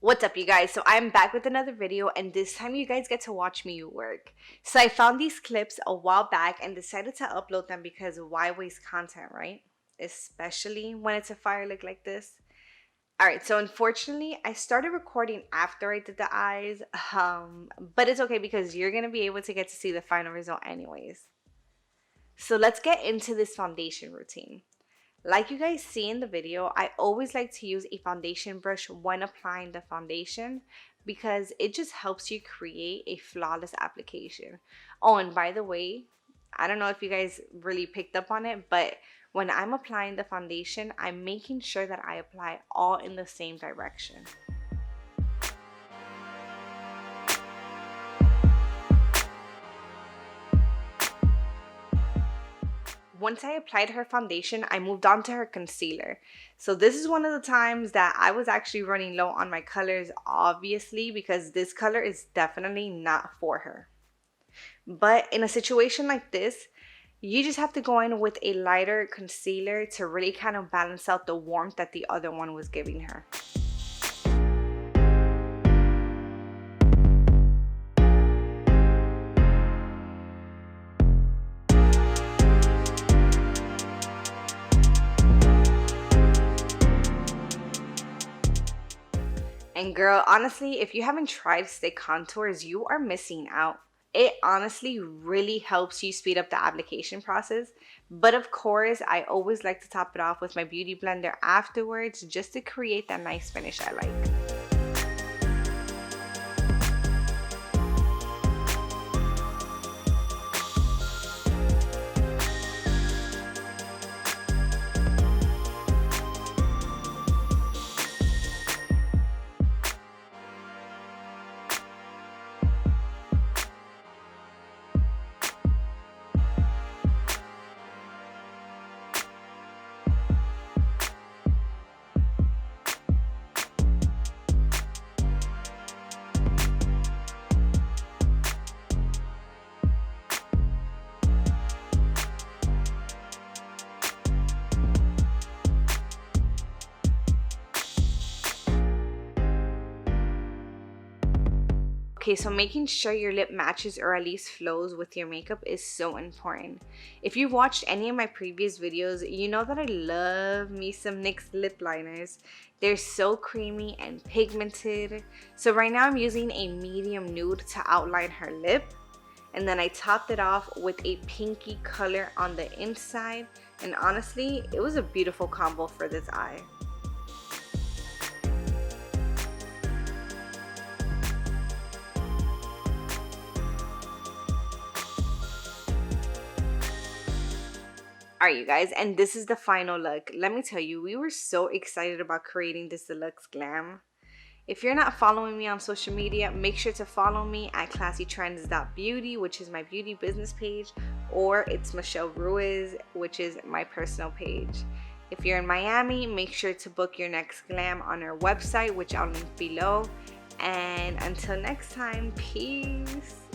What's up, you guys? So I'm back with another video, and this time you guys get to watch me work. So I found these clips a while back and decided to upload them because why waste content, right? Especially when it's a fire look like this. Alright, so unfortunately I started recording after I did the eyes, but it's okay because you're gonna be able to get to see the final result anyways. So let's get into this foundation routine. Like you guys see in the video, I always like to use a foundation brush when applying the foundation because it just helps you create a flawless application. Oh, and by the way, I don't know if you guys really picked up on it, but when I'm applying the foundation, I'm making sure that I apply all in the same direction. Once I applied her foundation, I moved on to her concealer. So this is one of the times that I was actually running low on my colors, obviously, because this color is definitely not for her. But in a situation like this, you just have to go in with a lighter concealer to really kind of balance out the warmth that the other one was giving her. And girl, honestly, if you haven't tried stick contours, you are missing out. It honestly really helps you speed up the application process. But of course, I always like to top it off with my beauty blender afterwards just to create that nice finish I like. Okay, so making sure your lip matches or at least flows with your makeup is so important. If you've watched any of my previous videos, you know that I love me some NYX lip liners. They're so creamy and pigmented. So right now I'm using a medium nude to outline her lip. And then I topped it off with a pinky color on the inside. And honestly, it was a beautiful combo for this eye. Alright, you guys, and this is the final look. Let me tell you, we were so excited about creating this deluxe glam. If you're not following me on social media, make sure to follow me at classytrends.beauty, which is my beauty business page, or it's Michelle Ruiz, which is my personal page. If you're in Miami, make sure to book your next glam on our website, which I'll link below. And until next time, peace.